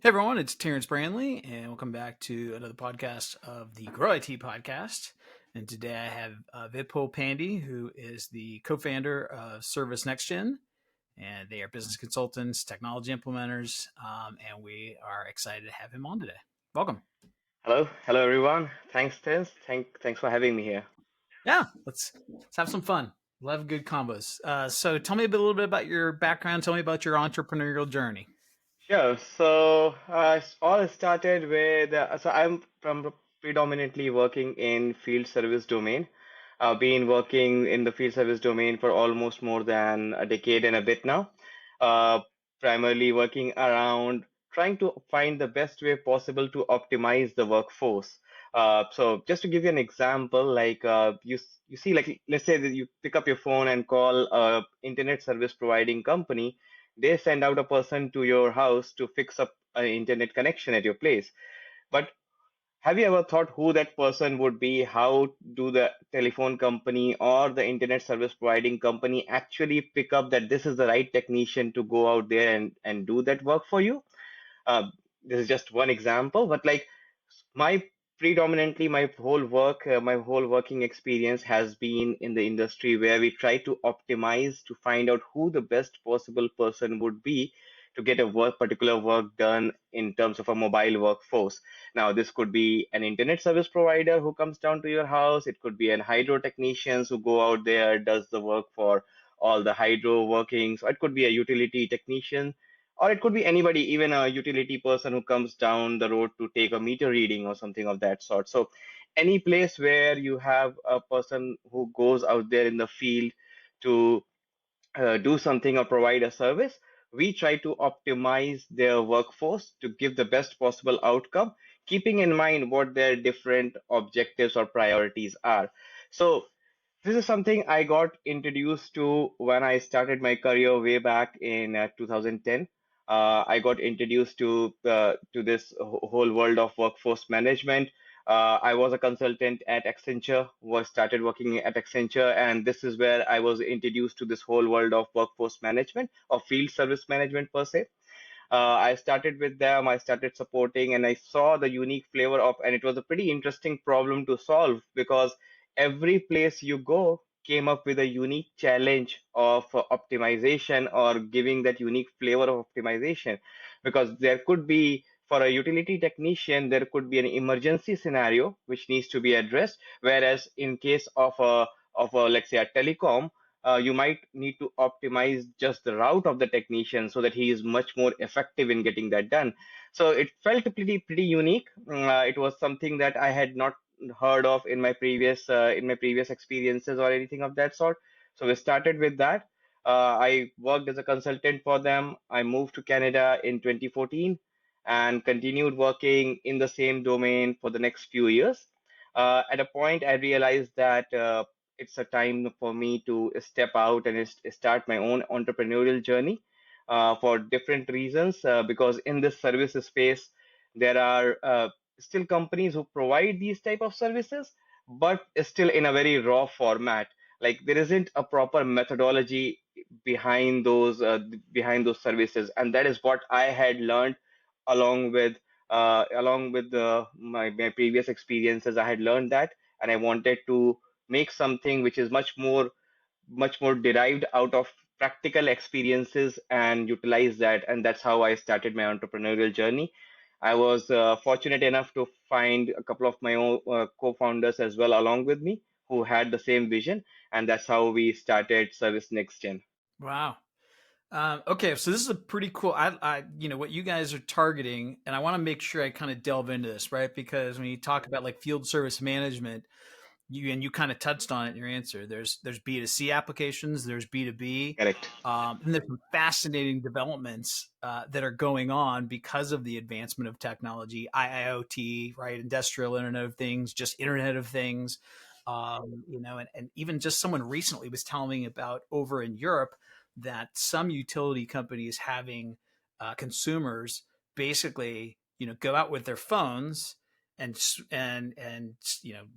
Hey everyone, it's Terrence Branley, and welcome back to another podcast of the Grow IT podcast. And today I have Vipul Pandey, who is the co-founder of ServiceNextGen, and they are business consultants, technology implementers, and we are excited to have him on today. Welcome. Hello everyone. Thanks, Tess. Thanks for having me here. Yeah, let's have some fun. Love good combos. So tell me a little bit about your background. Tell me about your entrepreneurial journey. Sure. All started with I'm from predominantly working in field service domain. I've been working in the field service domain for almost more than a decade and a bit now. Uh, Primarily working around trying to find the best way possible to optimize the workforce. So just to give you an example, you see, like let's say that you pick up your phone and call a internet service providing company. They send out a person to your house to fix up an internet connection at your place. But have you ever thought who that person would be? How do the telephone company or the internet service providing company actually pick up that this is the right technician to go out there and do that work for you? This is just one example, but like my predominantly my whole working experience has been in the industry where we try to optimize to find out who the best possible person would be to get a particular work done in terms of a mobile workforce. Now, this could be an internet service provider who comes down to your house. It could be an hydro technicians who go out there, does the work for all the hydro workings, or it could be a utility technician, or it could be anybody, even a utility person who comes down the road to take a meter reading or something of that sort. So any place where you have a person who goes out there in the field to do something or provide a service, we try to optimize their workforce to give the best possible outcome, keeping in mind what their different objectives or priorities are. So this is something I got introduced to when I started my career way back in 2010. I got introduced to this whole world of workforce management. I was a consultant at Accenture, was started working at Accenture, and this is where I was introduced to this whole world of workforce management or field service management per se. I started with them, I started supporting, and I saw the unique flavor of, and it was a pretty interesting problem to solve because every place you go came up with a unique challenge of optimization or giving that unique flavor of optimization. Because there could be, for a utility technician, there could be an emergency scenario which needs to be addressed, whereas in case of a let's say a telecom, you might need to optimize just the route of the technician so that he is much more effective in getting that done. So it felt pretty unique. It was something that I had not heard of in my previous experiences or anything of that sort. So we started with that. I worked as a consultant for them. I moved to Canada in 2014 and continued working in the same domain for the next few years. At a point, I realized that it's a time for me to step out and start my own entrepreneurial journey for different reasons. Because in this service space, there are still companies who provide these type of services, but still in a very raw format. Like there isn't a proper methodology behind those services, and that is what I had learned along with my previous experiences. I had learned that, and I wanted to make something which is much more derived out of practical experiences and utilize that. And that's how I started my entrepreneurial journey. I was fortunate enough to find a couple of my own co-founders as well along with me who had the same vision, and that's how we started Service Next Gen. Wow. Okay, so this is a pretty cool. What you guys are targeting, and I want to make sure I kind of delve into this, right? Because when you talk about like field service management, you kind of touched on it in your answer. There's B2C applications, there's B2B, Correct. and there's some fascinating developments that are going on because of the advancement of technology, IIoT, right? Industrial Internet of Things, just Internet of Things. And even just someone recently was telling me about over in Europe that some utility companies having consumers basically, go out with their phones and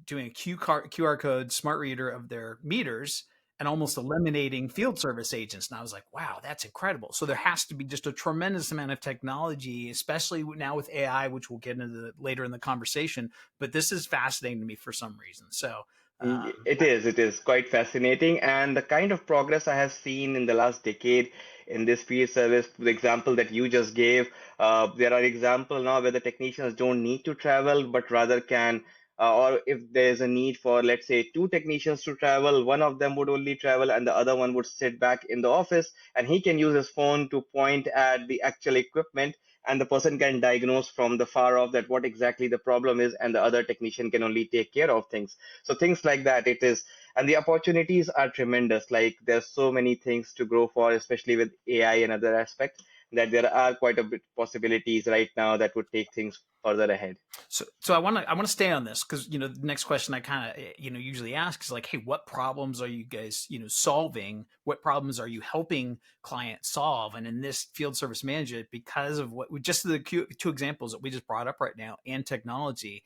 doing a QR code smart reader of their meters and almost eliminating field service agents. And I was like, wow, that's incredible. So there has to be just a tremendous amount of technology, especially now with AI, which we'll get into later in the conversation. But this is fascinating to me for some reason. So It is quite fascinating. And the kind of progress I have seen in the last decade in this field service, the example that you just gave, there are examples now where the technicians don't need to travel, but rather can, or if there's a need for, let's say, two technicians to travel, one of them would only travel and the other one would sit back in the office, and he can use his phone to point at the actual equipment, and the person can diagnose from the far off that what exactly the problem is, and the other technician can only take care of things. So things like that, it is, and the opportunities are tremendous. Like there's so many things to grow for, especially with AI and other aspects, that there are quite a bit possibilities right now that would take things further ahead. so I want to stay on this because the next question I kind of usually ask is like, hey, what problems are you guys solving? What problems are you helping clients solve? And in this field service management, because of what we just the two examples that we just brought up right now and technology,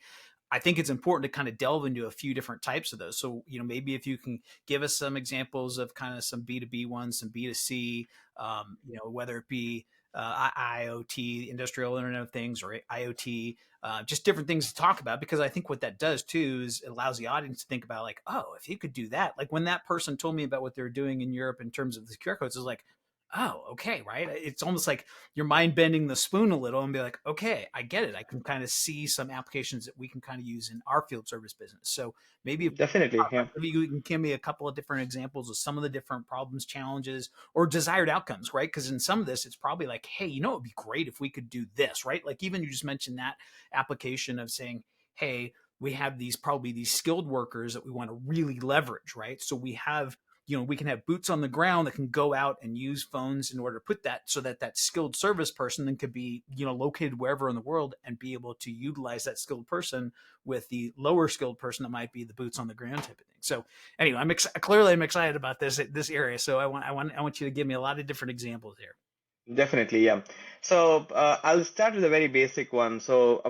I think it's important to kind of delve into a few different types of those. So, maybe if you can give us some examples of kind of some B2B ones, some B2C, whether it be IoT, industrial Internet of Things, or IoT, just different things to talk about. Because I think what that does too is it allows the audience to think about like, oh, if you could do that, like when that person told me about what they're doing in Europe in terms of the QR codes, is like, oh, okay, right. It's almost like you're mind bending the spoon a little and be like, okay, I get it. I can kind of see some applications that we can kind of use in our field service business. So maybe if Definitely, yeah. maybe you can give me a couple of different examples of some of the different problems, challenges, or desired outcomes, right? Because in some of this, it's probably like, hey, it would be great if we could do this, right? Like even you just mentioned that application of saying, hey, we have these skilled workers that we want to really leverage, right? So we have we can have boots on the ground that can go out and use phones in order to put that so that that skilled service person then could be located wherever in the world and be able to utilize that skilled person with the lower skilled person that might be the boots on the ground type of thing. So anyway, I'm excited about this area. So I want you to give me a lot of different examples here. Definitely, yeah. So I'll start with a very basic one. So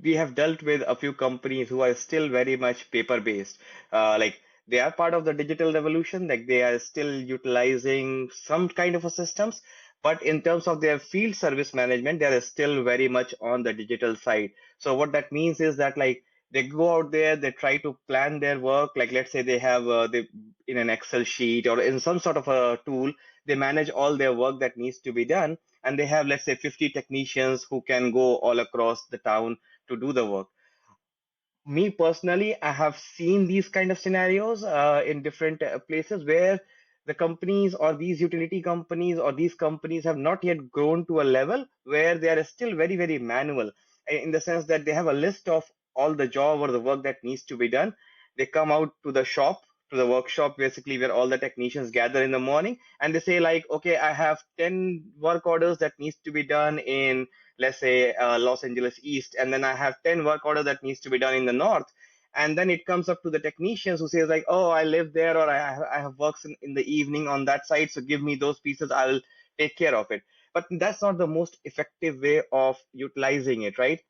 we have dealt with a few companies who are still very much paper based. Like they are part of the digital revolution, like they are still utilizing some kind of a systems, but in terms of their field service management, they are still very much on the digital side. So what that means is that like they go out there, they try to plan their work. Like let's say they have they in an Excel sheet or in some sort of a tool, they manage all their work that needs to be done, and they have, let's say, 50 technicians who can go all across the town to do the work. Me personally, I have seen these kind of scenarios in different places where the companies or these utility companies or these companies have not yet grown to a level where they are still very, very manual, in the sense that they have a list of all the job or the work that needs to be done. They come out to the shop, to the workshop, basically where all the technicians gather in the morning, and they say like, okay, I have 10 work orders that needs to be done in, let's say, Los Angeles East, and then I have 10 work order that needs to be done in the North. And then it comes up to the technicians who says like, oh, I live there, or I have works in the evening on that side, so give me those pieces, I'll take care of it. But that's not the most effective way of utilizing it, right?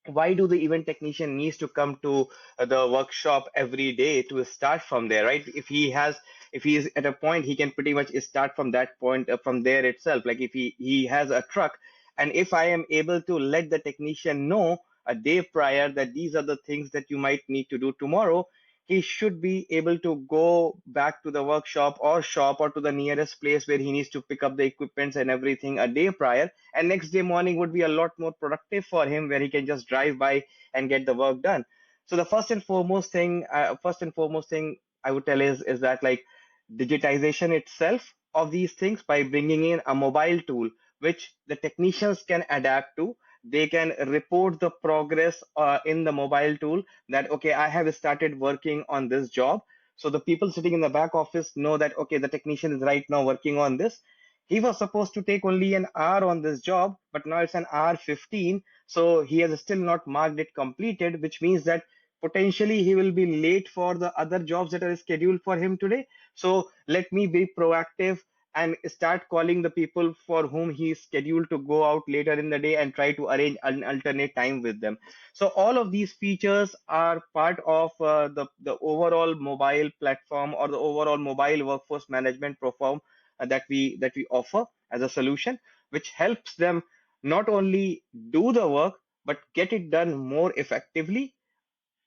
Why do the event technician needs to come to the workshop every day to start from there, right? If he is at a point, he can pretty much start from that point, from there itself. Like if he has a truck, and if I am able to let the technician know a day prior that these are the things that you might need to do tomorrow, he should be able to go back to the workshop or shop or to the nearest place where he needs to pick up the equipments and everything a day prior, and next day morning would be a lot more productive for him, where he can just drive by and get the work done. So the first and foremost thing I would tell is that like digitization itself of these things, by bringing in a mobile tool which the technicians can adapt to. They can report the progress in the mobile tool, that okay, I have started working on this job, so the people sitting in the back office know that okay, the technician is right now working on this. He was supposed to take only an hour on this job, but now it's an hour 15. So he has still not marked it completed, which means that potentially he will be late for the other jobs that are scheduled for him today. So let me be proactive and start calling the people for whom he is scheduled to go out later in the day and try to arrange an alternate time with them. So all of these features are part of the overall mobile platform or the overall mobile workforce management platform that we offer as a solution, which helps them not only do the work but get it done more effectively,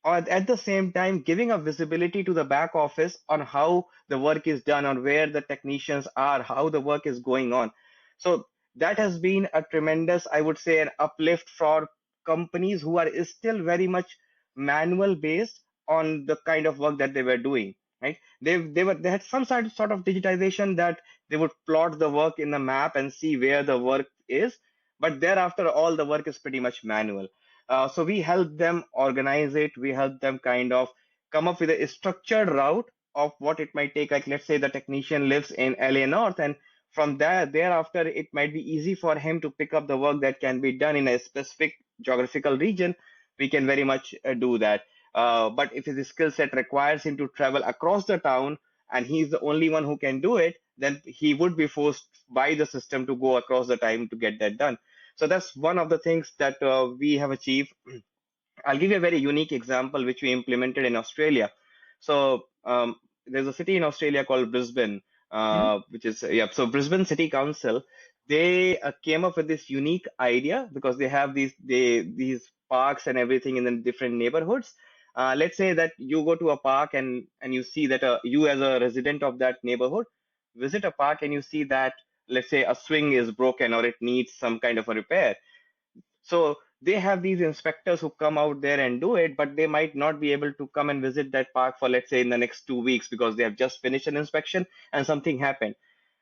or at the same time giving a visibility to the back office on how the work is done, on where the technicians are, how the work is going on. So that has been a tremendous, I would say, an uplift for companies who are still very much manual based on the kind of work that they were doing. Right? They had some sort of digitization, that they would plot the work in the map and see where the work is, but thereafter all the work is pretty much manual. So we help them organize it. We help them kind of come up with a structured route of what it might take. Like, let's say the technician lives in LA North, and from there, thereafter, it might be easy for him to pick up the work that can be done in a specific geographical region. We can very much do that. But if his skill set requires him to travel across the town and he's the only one who can do it, then he would be forced by the system to go across the time to get that done. So that's one of the things that we have achieved. I'll give you a very unique example which we implemented in Australia. So there's a city in Australia called Brisbane, Mhm. which is yeah. So Brisbane City Council, they came up with this unique idea because they have these parks and everything in the different neighborhoods. Let's say that you go to a park and you see that you as a resident of that neighborhood visit a park and you see that, let's say, a swing is broken or it needs some kind of a repair. So they have these inspectors who come out there and do it, but they might not be able to come and visit that park for, let's say, in the next 2 weeks because they have just finished an inspection and something happened.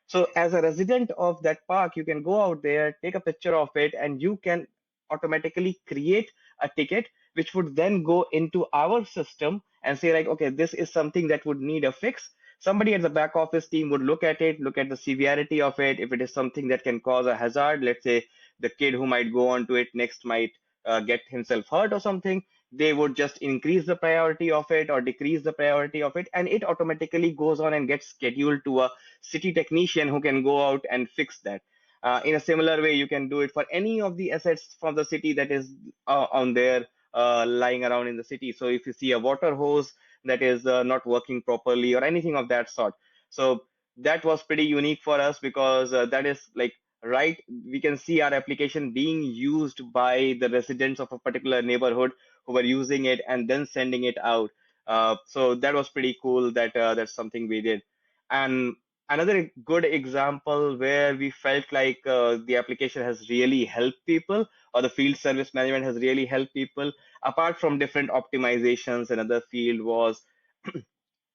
So as a resident of that park, you can go out there, take a picture of it, and you can automatically create a ticket, which would then go into our system and say like, okay, this is something that would need a fix. Somebody at the back office team would look at it, look at the severity of it. If it is something that can cause a hazard, let's say the kid who might go onto it next might get himself hurt or something, they would just increase the priority of it or decrease the priority of it, and it automatically goes on and gets scheduled to a city technician who can go out and fix that. In a similar way, you can do it for any of the assets from the city that is on there lying around in the city. So if you see a water hose that is not working properly or anything of that sort, so that was pretty unique for us because that is like, right, we can see our application being used by the residents of a particular neighborhood who were using it and then sending it out. So that was pretty cool that that's something we did. And another good example where we felt like the application has really helped people, or the field service management has really helped people, apart from different optimizations, another field was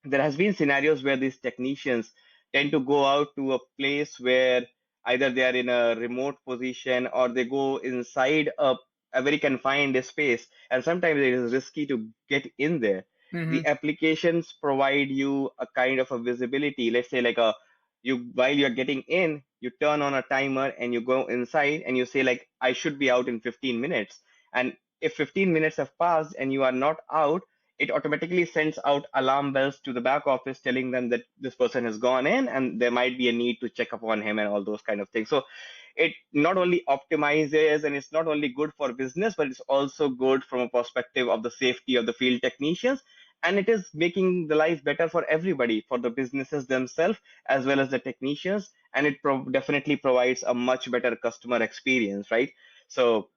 there has been scenarios where these technicians tend to go out to a place where either they are in a remote position or they go inside a very confined space, and sometimes it is risky to get in there. The Mhm. applications provide you a kind of a visibility. Let's say like a, you, while you're getting in, you turn on a timer and you go inside and you say like, I should be out in 15 minutes. And if 15 minutes have passed and you are not out, it automatically sends out alarm bells to the back office telling them that this person has gone in and there might be a need to check upon him and all those kind of things. So it not only optimizes and it's not only good for business, but it's also good from a perspective of the safety of the field technicians. And it is making the life better for everybody, for the businesses themselves as well as the technicians. And it definitely provides a much better customer experience, right? So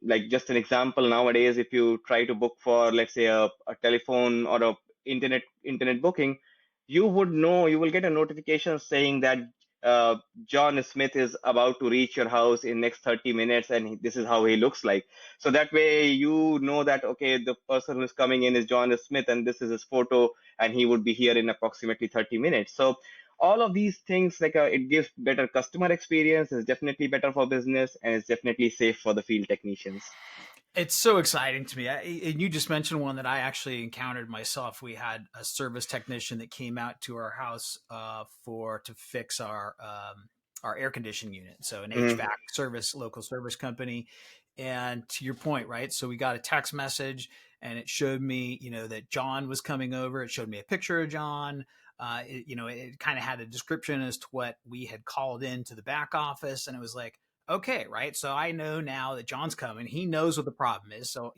like just an example, nowadays if you try to book for, let's say, a telephone or a internet booking, you would know, you will get a notification saying that John Smith is about to reach your house in next 30 minutes and this is how he looks like. So that way you know that, okay, the person who's coming in is John Smith and this is his photo and he would be here in approximately 30 minutes. So all of these things, like it gives better customer experience, is definitely better for business, and it's definitely safe for the field technicians. It's so exciting to me. And you just mentioned one that I actually encountered myself. We had a service technician that came out to our house for to fix our air conditioning unit. So an Mm-hmm. HVAC service, local service company. And to your point, right? So we got a text message, and it showed me, that John was coming over. It showed me a picture of John. it kind of had a description as to what we had called into the back office, and it was like, okay, right. So I know now that John's coming. He knows what the problem is. So,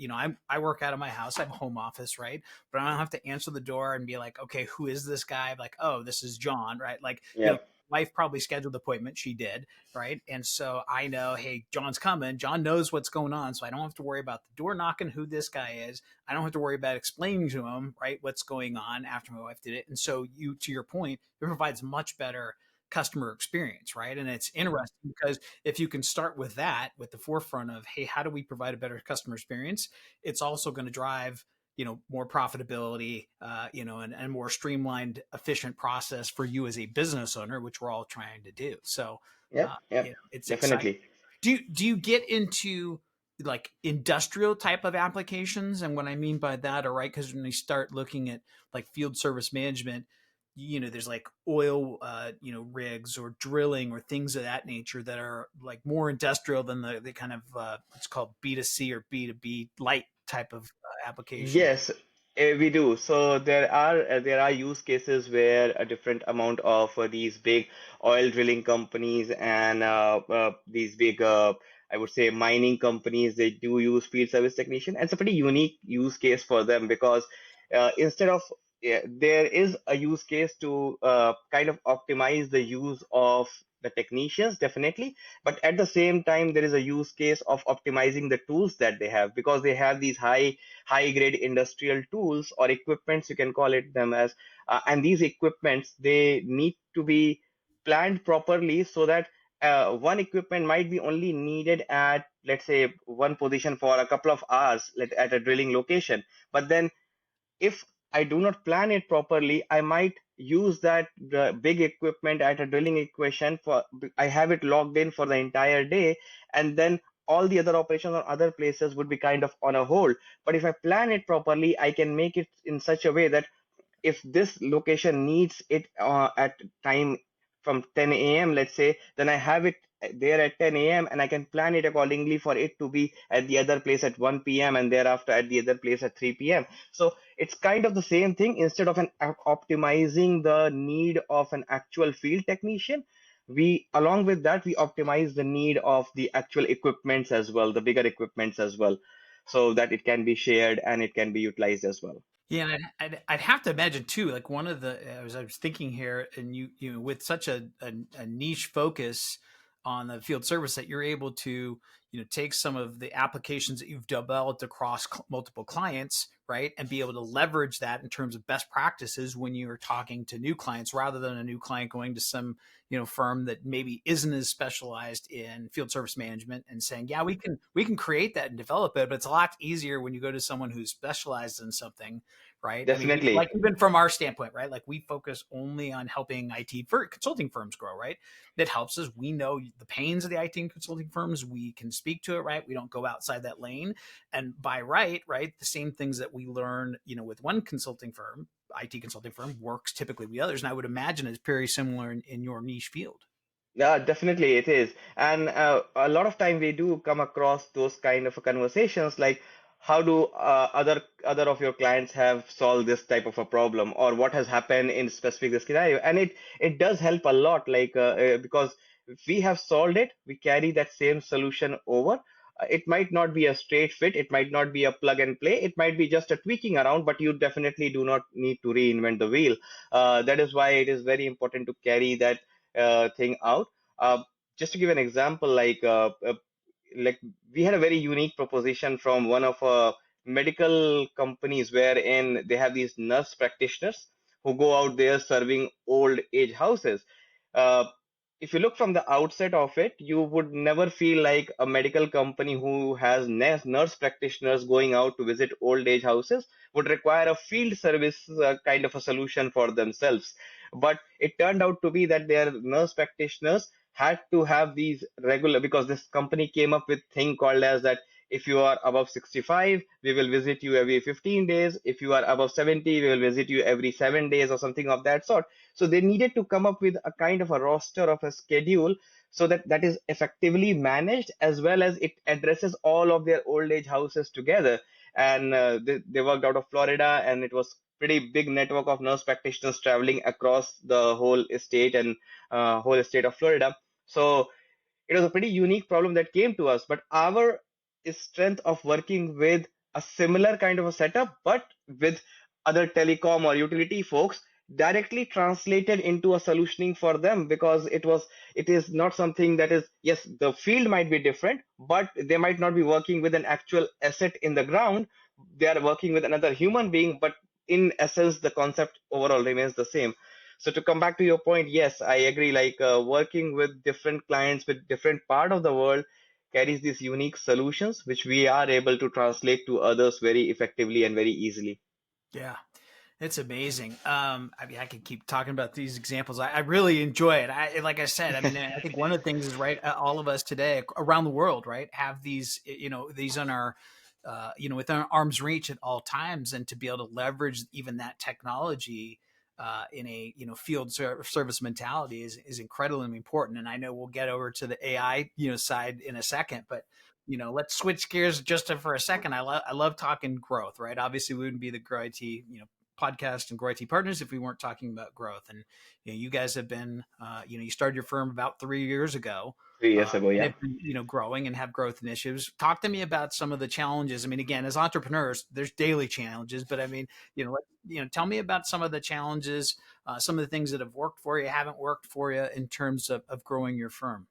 I work out of my house. I have a home office, right? But I don't have to answer the door and be like, okay, who is this guy? I'm like, oh, this is John, right? Like, Yep. wife probably scheduled the appointment. She did, right? And so I know, hey, John's coming. John knows what's going on. So I don't have to worry about the door knocking who this guy is. I don't have to worry about explaining to him, right, what's going on after my wife did it. And so to your point, it provides much better customer experience, right? And it's interesting because if you can start with that, with the forefront of, hey, how do we provide a better customer experience? It's also going to drive, more profitability, and more streamlined, efficient process for you as a business owner, which we're all trying to do. So, Yep. Yep. it's exciting. Definitely. Do you get into like industrial type of applications? And what I mean by that, all right, because when you start looking at like field service management, there's like oil, rigs or drilling or things of that nature that are like more industrial than the kind of it's called B2C or B2B light type of applications. Yes, we do. So there are use cases where a different amount of these big oil drilling companies and these big I would say mining companies, they do use field service technician. And it's a pretty unique use case for them because instead of yeah, there is a use case to kind of optimize the use of the technicians, definitely. But at the same time, there is a use case of optimizing the tools that they have because they have these high grade industrial tools or equipments, you can call it them as, and these equipments, they need to be planned properly so that one equipment might be only needed at, let's say, one position for a couple of hours at a drilling location. But then if I do not plan it properly, I might use that big equipment at a drilling equation for, I have it logged in for the entire day, and then all the other operations or other places would be kind of on a hold. But if I plan it properly, I can make it in such a way that if this location needs it at time from 10 a.m., let's say, then I have it there at 10 a.m. and I can plan it accordingly for it to be at the other place at 1 p.m. and thereafter at the other place at 3 p.m. So it's kind of the same thing. Instead of optimizing the need of an actual field technician, we along with that we optimize the need of the actual equipments as well, the bigger equipments as well, so that it can be shared and it can be utilized as well. Yeah, and I'd have to imagine too. Like one of the I was thinking here, and with such a niche focus on the field service that you're able to take some of the applications that you've developed across multiple clients, right, and be able to leverage that in terms of best practices when you're talking to new clients, rather than a new client going to some firm that maybe isn't as specialized in field service management and saying, yeah, we can create that and develop it, but it's a lot easier when you go to someone who's specialized in something, right? I mean, like Definitely. even from our standpoint, right? Like we focus only on helping IT consulting firms grow, right? That helps us. We know the pains of the IT and consulting firms. We can speak to it, right? We don't go outside that lane. And by right, the same things that we learn, with one consulting firm, IT consulting firm, works typically with others. And I would imagine it's very similar in your niche field. Yeah, definitely it is. And a lot of time we do come across those kind of conversations like how do other of your clients have solved this type of a problem, or what has happened in specific scenario. And it does help a lot, like because if we have solved it, we carry that same solution over. It might not be a straight fit, it might not be a plug and play, it might be just a tweaking around, but you definitely do not need to reinvent the wheel. That is why it is very important to carry that thing out. Uh, just to give an example, like we had a very unique proposition from one of medical companies wherein they have these nurse practitioners who go out there serving old age houses. Uh, if you look from the outset of it, you would never feel like a medical company who has nurse practitioners going out to visit old age houses would require a field service kind of a solution for themselves. But it turned out to be that their nurse practitioners had to have these regular, because this company came up with thing called as that if you are above 65, we will visit you every 15 days. If you are above 70, we will visit you every 7 days or something of that sort. So they needed to come up with a kind of a roster of a schedule so that that is effectively managed, as well as it addresses all of their old age houses together. And they worked out of Florida, and it was pretty big network of nurse practitioners traveling across the whole state and whole state of Florida. So it was a pretty unique problem that came to us, but our strength of working with a similar kind of a setup, but with other telecom or utility folks, directly translated into a solutioning for them, because it is not something that is, yes, the field might be different, but they might not be working with an actual asset in the ground. They are working with another human being, but in essence the concept overall remains the same. So to come back to your point, yes, I agree. Like working with different clients with different part of the world carries these unique solutions, which we are able to translate to others very effectively and very easily. Yeah. It's amazing. I mean, I could keep talking about these examples. I really enjoy it. Like I said, I mean, I think one of the things is right. All of us today around the world, right, have these, these on our, within our arm's reach at all times, and to be able to leverage even that technology in a field service mentality is incredibly important. And I know we'll get over to the AI side in a second, but let's switch gears just for a second. I love talking growth, right? Obviously, we wouldn't be the Grow IT, podcast and Grow IT partners if we weren't talking about growth. And you guys have been, you started your firm about 3 years ago. 3 years ago, And yeah. have been, growing and have growth initiatives. Talk to me about some of the challenges. I mean, again, as entrepreneurs, there's daily challenges, but I mean, tell me about some of the challenges, some of the things that have worked for you, haven't worked for you in terms of growing your firm.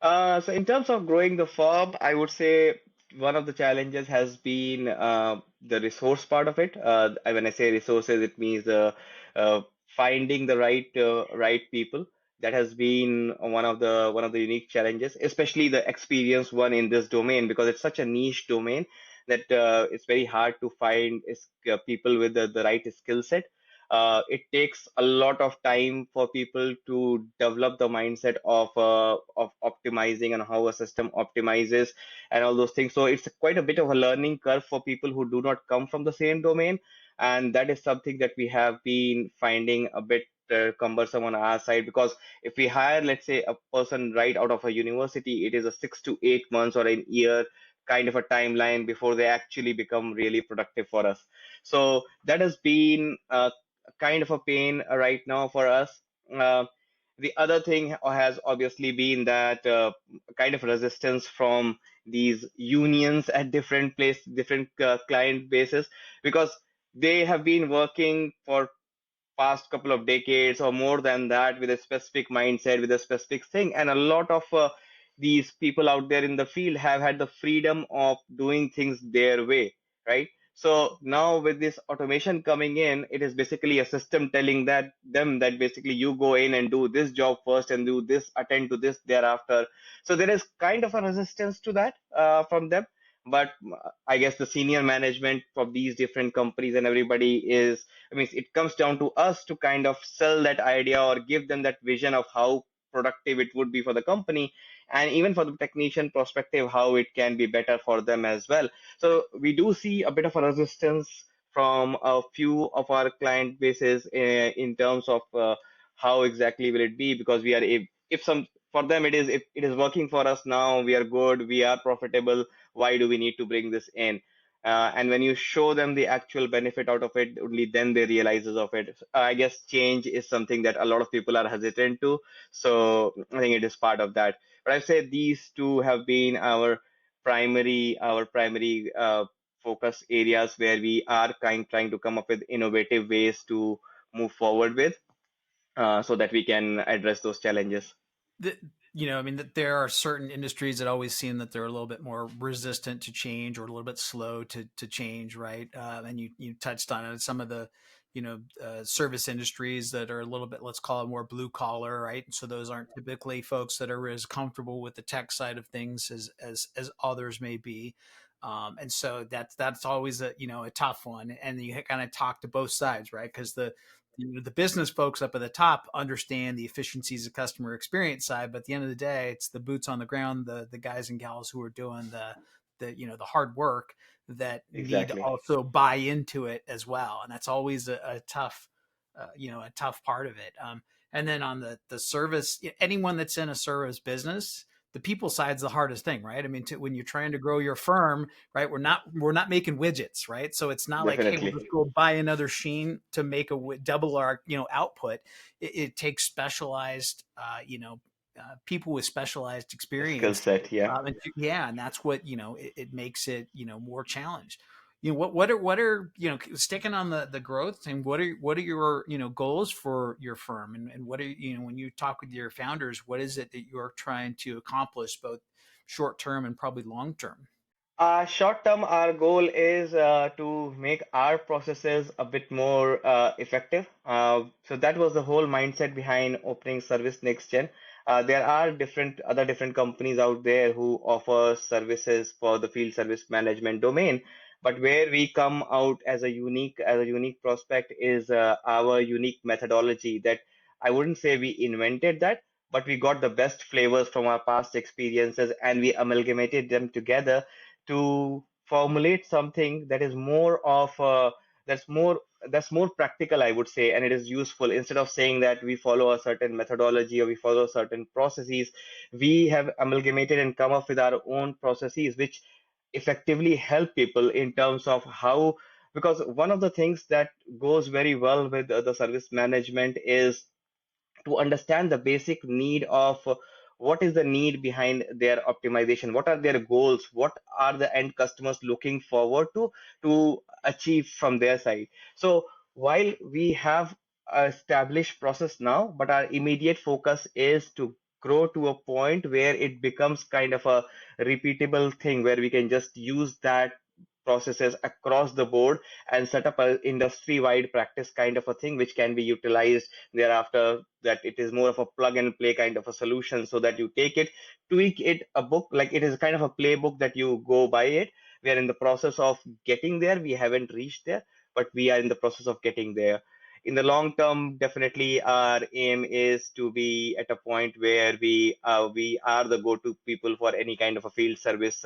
So in terms of growing the firm, I would say one of the challenges has been the resource part of it. When I say resources, it means uh, finding the right people. That has been one of the unique challenges, especially the experienced one in this domain, because it's such a niche domain that it's very hard to find people with the right skill set. It takes a lot of time for people to develop the mindset of optimizing and how a system optimizes and all those things. So it's quite a bit of a learning curve for people who do not come from the same domain, and that is something that we have been finding a bit cumbersome on our side, because if we hire, let's say, a person right out of a university, it is a 6 to 8 months or a year kind of a timeline before they actually become really productive for us. So that has been kind of a pain right now for us. Uh, the other thing has obviously been that kind of resistance from these unions at different different client bases, because they have been working for past couple of decades or more than that with a specific mindset, with a specific thing. And a lot of these people out there in the field have had the freedom of doing things their way, right? So now with this automation coming in, it is basically a system telling that basically you go in and do this job first and do this, attend to this thereafter. So there is kind of a resistance to that from them. But I guess the senior management of these different companies and everybody is, I mean, it comes down to us to kind of sell that idea or give them that vision of how productive it would be for the company, and even for the technician perspective, how it can be better for them as well. So we do see a bit of a resistance from a few of our client bases in terms of how exactly will it be, because we are, if some, for them it is, if it is working for us now, we are good, we are profitable, why do we need to bring this in? And when you show them the actual benefit out of it, only then they realizes of it. I guess change is something that a lot of people are hesitant to. So I think it is part of that. But I've said these two have been our primary focus areas where we are trying to come up with innovative ways to move forward with, so that we can address those challenges. The, I mean, that there are certain industries that always seem that they're a little bit more resistant to change or a little bit slow to change, right? And you touched on it. Some of the, service industries that are a little bit, let's call it more blue collar, right? And so those aren't typically folks that are as comfortable with the tech side of things as others may be. And so that's always a tough one. And you kind of talk to both sides, right? Because the business folks up at the top understand the efficiencies of customer experience side, but at the end of the day, it's the boots on the ground, the guys and gals who are doing the hard work that need to Exactly. also buy into it as well, and that's always a tough, a tough part of it. And then on the service, anyone that's in a service business, the people side's the hardest thing, right? I mean, when you're trying to grow your firm, right? We're not making widgets, right? So it's not like, hey, we'll Definitely. just go buy another sheen to make double our output. It takes specialized, people with specialized Skill experience. set, yeah. Yeah, and that's what it makes it more challenged. What are sticking on the growth, and what are your goals for your firm, and what are when you talk with your founders, what is it that you're trying to accomplish, both short term and probably long term? Short term, our goal is to make our processes a bit more effective. So that was the whole mindset behind opening Service Next Gen. There are different companies out there who offer services for the field service management domain, but where we come out as a unique prospect is our unique methodology that I wouldn't say we invented that, but we got the best flavors from our past experiences and we amalgamated them together to formulate something that is more of that's more practical, I would say, and it is useful. Instead of saying that we follow a certain methodology or we follow certain processes, we have amalgamated and come up with our own processes which effectively help people in terms of how, because one of the things that goes very well with the service management is to understand the basic need of what is the need behind their optimization, what are their goals, what are the end customers looking forward to achieve from their side. So while we have established process now, but our immediate focus is to grow to a point where it becomes kind of a repeatable thing where we can just use that processes across the board and set up a industry wide practice kind of a thing which can be utilized thereafter, that it is more of a plug and play kind of a solution, so that you take it, tweak it, a book, like it is kind of a playbook that you go by it. We are in the process of getting there. We haven't reached there, but we are in the process of getting there. In the long term, definitely our aim is to be at a point where we are the go-to people for any kind of a field service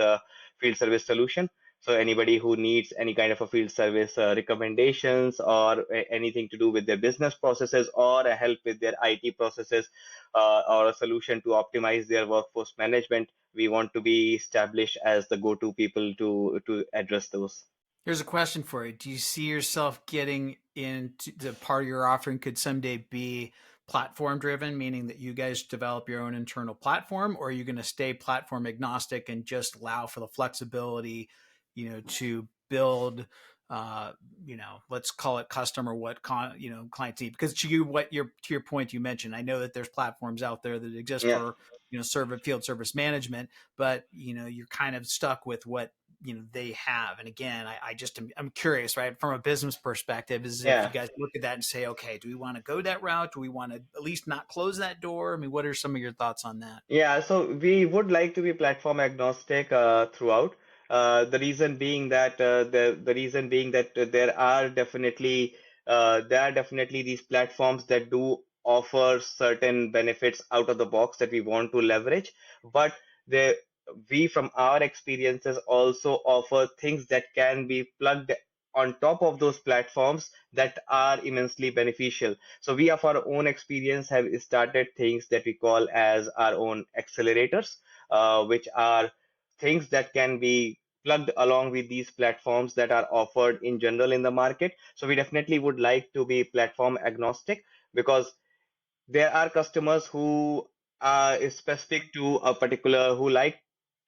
solution. So anybody who needs any kind of a field service recommendations or anything to do with their business processes or a help with their IT processes or a solution to optimize their workforce management, we want to be established as the go-to people to address those. Here's a question for you. Do you see yourself getting into the part of your offering could someday be platform driven, meaning that you guys develop your own internal platform, or are you going to stay platform agnostic and just allow for the flexibility, to build, let's call it custom or clients need? Because to your point you mentioned, I know that there's platforms out there that exist Yeah, for, field service management, but, you're kind of stuck with what they have. And again, I'm curious, right, from a business perspective, is if you yeah. guys look at that and say, okay, do we want to go that route? Do we want to at least not close that door? I mean, what are some of your thoughts on that? Yeah, so we would like to be platform agnostic throughout. The reason being that there are definitely these platforms that do offer certain benefits out of the box that we want to leverage, but they we from our experiences also offer things that can be plugged on top of those platforms that are immensely beneficial. So we of our own experience have started things that we call as our own accelerators, which are things that can be plugged along with these platforms that are offered in general in the market. So we definitely would like to be platform agnostic, because there are customers who is specific to a particular, who like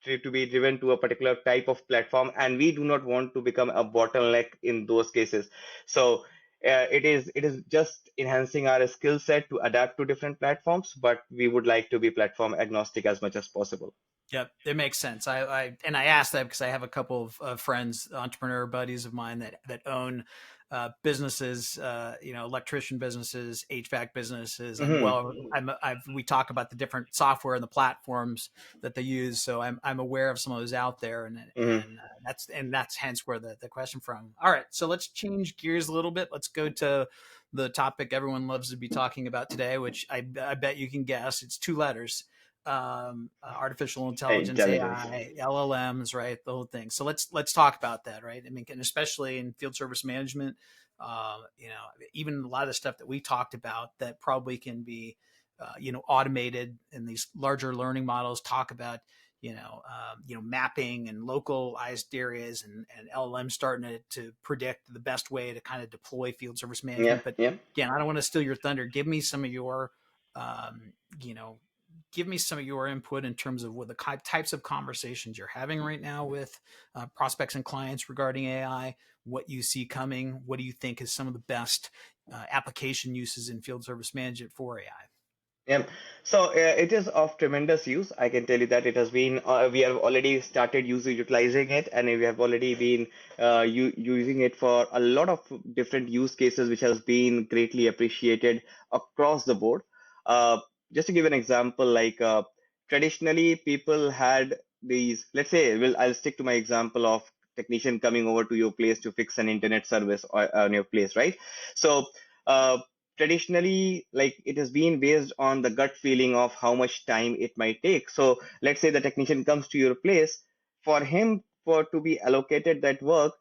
to be driven to a particular type of platform, and we do not want to become a bottleneck in those cases. So it is just enhancing our skill set to adapt to different platforms, but we would like to be platform agnostic as much as possible. Yep, it makes sense. I asked that because I have a couple of friends, entrepreneur buddies of mine that own businesses, electrician businesses, HVAC businesses, and Hmm. we talk about the different software and the platforms that they use. So I'm aware of some of those out there, Hmm. and that's hence where the question from. All right, so let's change gears a little bit. Let's go to the topic everyone loves to be talking about today, which I bet you can guess. It's two letters, artificial intelligence, Intelligence. AI, LLMs, right? The whole thing. So let's talk about that, right? I mean, and especially in field service management, uh, you know, even a lot of the stuff that we talked about that probably can be automated, and these larger learning models talk about mapping and localized areas, and LLM starting to predict the best way to kind of deploy field service Yeah, management. But yeah. again, I don't want to steal your thunder. Give me some of your um, you know give me some of your input in terms of what the types of conversations you're having right now with prospects and clients regarding AI, what you see coming, what do you think is some of the best application uses in field service management for AI? Yeah. So it is of tremendous use. I can tell you that it has been, we have already started utilizing it, and we have already been using it for a lot of different use cases, which has been greatly appreciated across the board. Uh, just to give an example, like traditionally people had these, let's say, well, I'll stick to my example of technician coming over to your place to fix an internet service on your place, right? So uh, traditionally, like, it has been based on the gut feeling of how much time it might take. So let's say the technician comes to your place. For him, for to be allocated that work,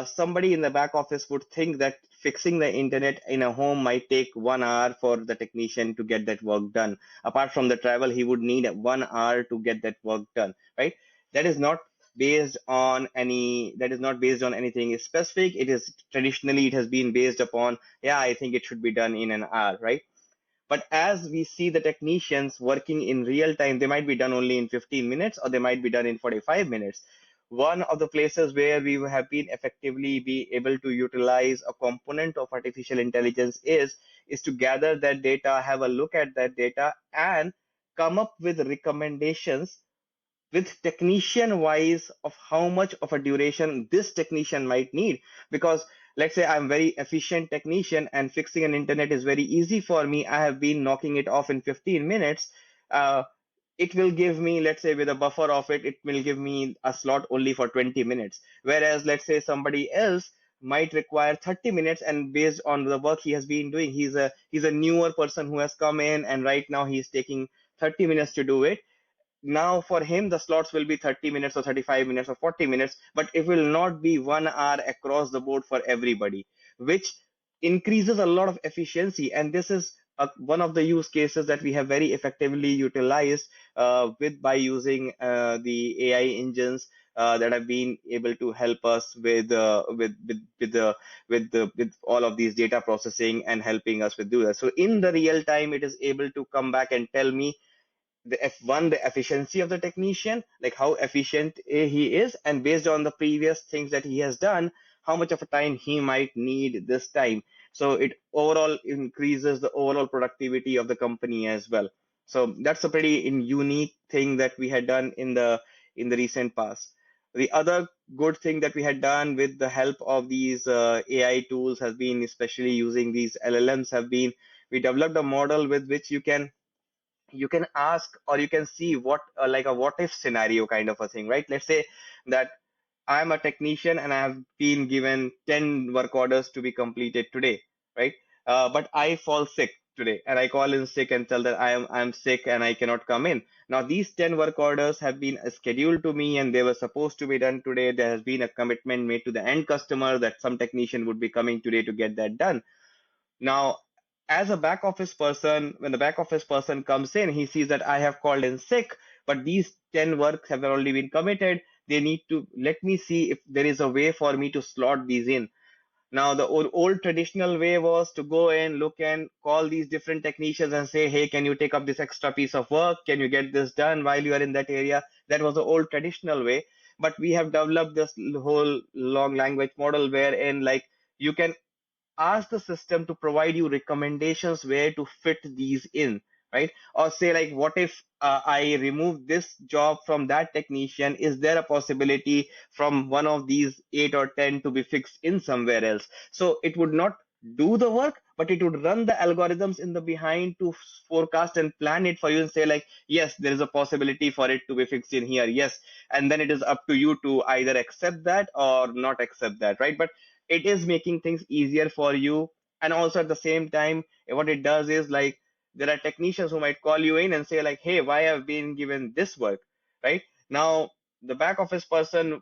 somebody in the back office would think that fixing the internet in a home might take 1 hour for the technician to get that work done. Apart from the travel, he would need 1 hour to get that work done, right? That is not based on anything specific. It is traditionally, it has been based upon, yeah, I think it should be done in an hour, right? But as we see the technicians working in real time, they might be done only in 15 minutes, or they might be done in 45 minutes. One of the places where we have been effectively be able to utilize a component of artificial intelligence is to gather that data, have a look at that data, and come up with recommendations with technician wise of how much of a duration this technician might need. Because let's say I'm very efficient technician and fixing an internet is very easy for me, I have been knocking it off in 15 minutes. uh, it will give me, let's say, with a buffer of it, it will give me a slot only for 20 minutes. Whereas let's say somebody else might require 30 minutes, and based on the work he has been doing, he's a newer person who has come in, and right now he's taking 30 minutes to do it. Now for him the slots will be 30 minutes or 35 minutes or 40 minutes, but it will not be 1 hour across the board for everybody, which increases a lot of efficiency. And this is one of the use cases that we have very effectively utilized with by using the AI engines that have been able to help us with all of these data processing and helping us with do that. So in the real time, it is able to come back and tell me the F1, the efficiency of the technician, like how efficient he is, and based on the previous things that he has done, how much of a time he might need this time. So it overall increases the overall productivity of the company as well. So that's a pretty unique thing that we had done in the recent past. The other good thing that we had done with the help of these AI tools has been, especially using these LLMs, have been, we developed a model with which you can ask, or you can see what, like a what if scenario kind of a thing, right? Let's say that I'm a technician and I have been given 10 work orders to be completed today, right? But I fall sick today, and I call in sick and tell that I'm sick and I cannot come in. Now these 10 work orders have been scheduled to me, and they were supposed to be done today. There has been a commitment made to the end customer that some technician would be coming today to get that done. Now, as a back office person, when the back office person comes in, he sees that I have called in sick, but these 10 works have already been committed. They need to let me see if there is a way for me to slot these in. Now, the old traditional way was to go in, look and call these different technicians and say, hey, can you take up this extra piece of work? Can you get this done while you are in that area? That was the old traditional way. But we have developed this whole long language model wherein, like, you can ask the system to provide you recommendations where to fit these in, right? Or say, like, what if I remove this job from that technician? Is there a possibility from one of these 8 or 10 to be fixed in somewhere else? So it would not do the work, but it would run the algorithms in the behind to forecast and plan it for you and say, like, yes, there is a possibility for it to be fixed in here, yes. And then it is up to you to either accept that or not accept that, right? But it is making things easier for you. And also at the same time, what it does is, like, there are technicians who might call you in and say, like, hey, why have been given this work, right? Now the back office person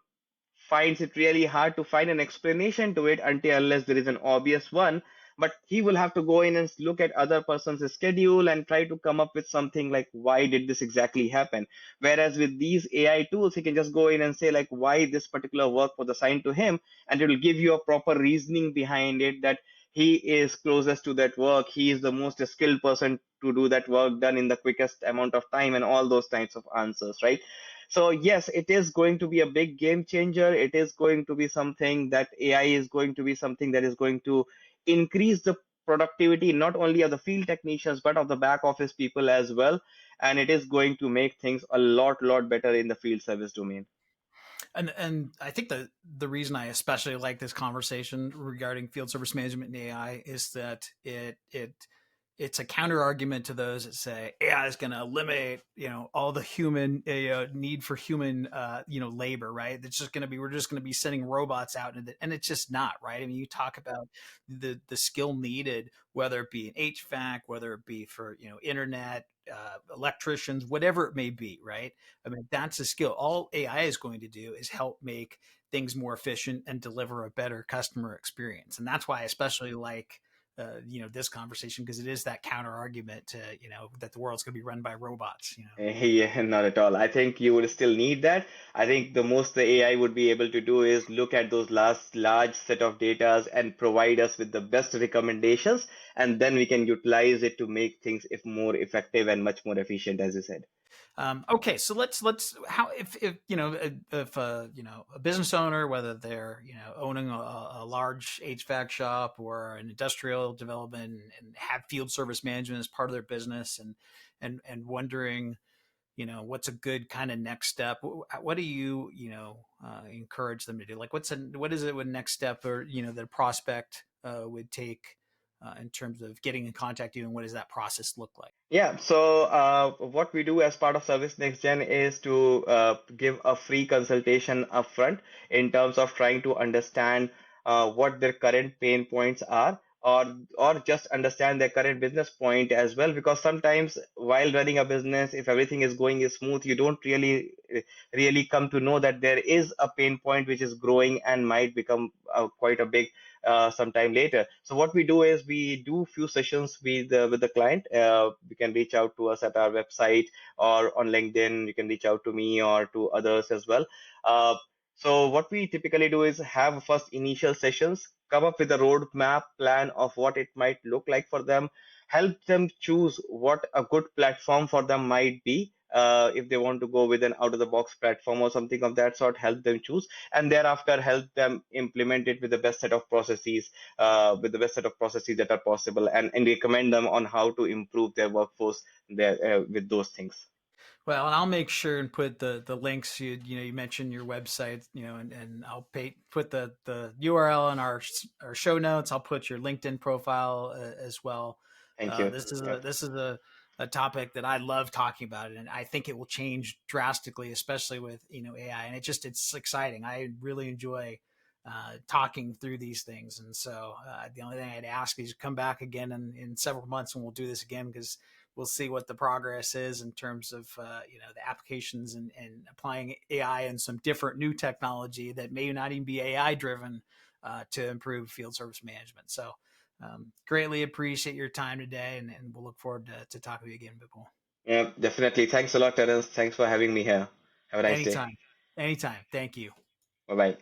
finds it really hard to find an explanation to it until unless there is an obvious one. but he will have to go in and look at other person's schedule and try to come up with something like why did this exactly happen. Whereas with these AI tools, he can just go in and say like why this particular work was assigned to him, and it will give you a proper reasoning behind it, that he is closest to that work, he is the most skilled person to do that work done in the quickest amount of time, and all those types of answers, right? So yes, it is going to be a big game changer. It is going to be something that AI is going to be something that is going to increase the productivity not only of the field technicians but of the back office people as well, and it is going to make things a lot better in the field service domain. And I think the reason I especially like this conversation regarding field service management and AI is that it's a counter argument to those that say AI is going to eliminate all the human need for human labor, right? It's just going to be we're just going to be sending robots out, and it's just not, right. I mean, you talk about the skill needed, whether it be in HVAC, whether it be for internet, electricians, whatever it may be, right? I mean, that's a skill. All AI is going to do is help make things more efficient and deliver a better customer experience. And that's why I especially like this conversation, because it is that counter argument to that the world's going to be run by robots. Yeah, not at all. I think you would still need that. I think the most the AI would be able to do is look at those last large set of data and provide us with the best recommendations, and then we can utilize it to make things if more effective and much more efficient, as you said. Okay, so let's how if a business owner, whether they're owning a large HVAC shop or an industrial development, and have field service management as part of their business, and wondering what's a good kind of next step. What do you encourage them to do? Like what is it, what next step, or the prospect would take in terms of getting in contact with you, and what does that process look like? Yeah, so what we do as part of Service Next Gen is to give a free consultation upfront in terms of trying to understand what their current pain points are, or just understand their current business point as well. Because sometimes while running a business, if everything is going smooth, you don't really come to know that there is a pain point which is growing and might become quite a big sometime later. So what we do is we do few sessions with the client. You can reach out to us at our website or on LinkedIn. You can reach out to me or to others as well. So what we typically do is have first initial sessions, come up with a roadmap plan of what it might look like for them, help them choose what a good platform for them might be. If they want to go with an out of the box platform or something of that sort, help them choose, and thereafter help them implement it with the best set of processes, that are possible, and recommend them on how to improve their workforce there with those things. Well, and I'll make sure and put the links. You mentioned your website, and I'll put the URL in our show notes. I'll put your LinkedIn profile as well. Thank you. This is Yeah. a topic that I love talking about, and I think it will change drastically, especially with AI. And it's exciting. I really enjoy talking through these things. And so the only thing I'd ask is come back again in several months, and we'll do this again, because we'll see what the progress is in terms of the applications, and applying AI and some different new technology that may not even be AI driven to improve field service management. So greatly appreciate your time today, and we'll look forward to talking to you again, Vipul. Yeah, definitely. Thanks a lot, Terrence. Thanks for having me here. Have a nice day. Anytime. Anytime. Thank you. Bye bye.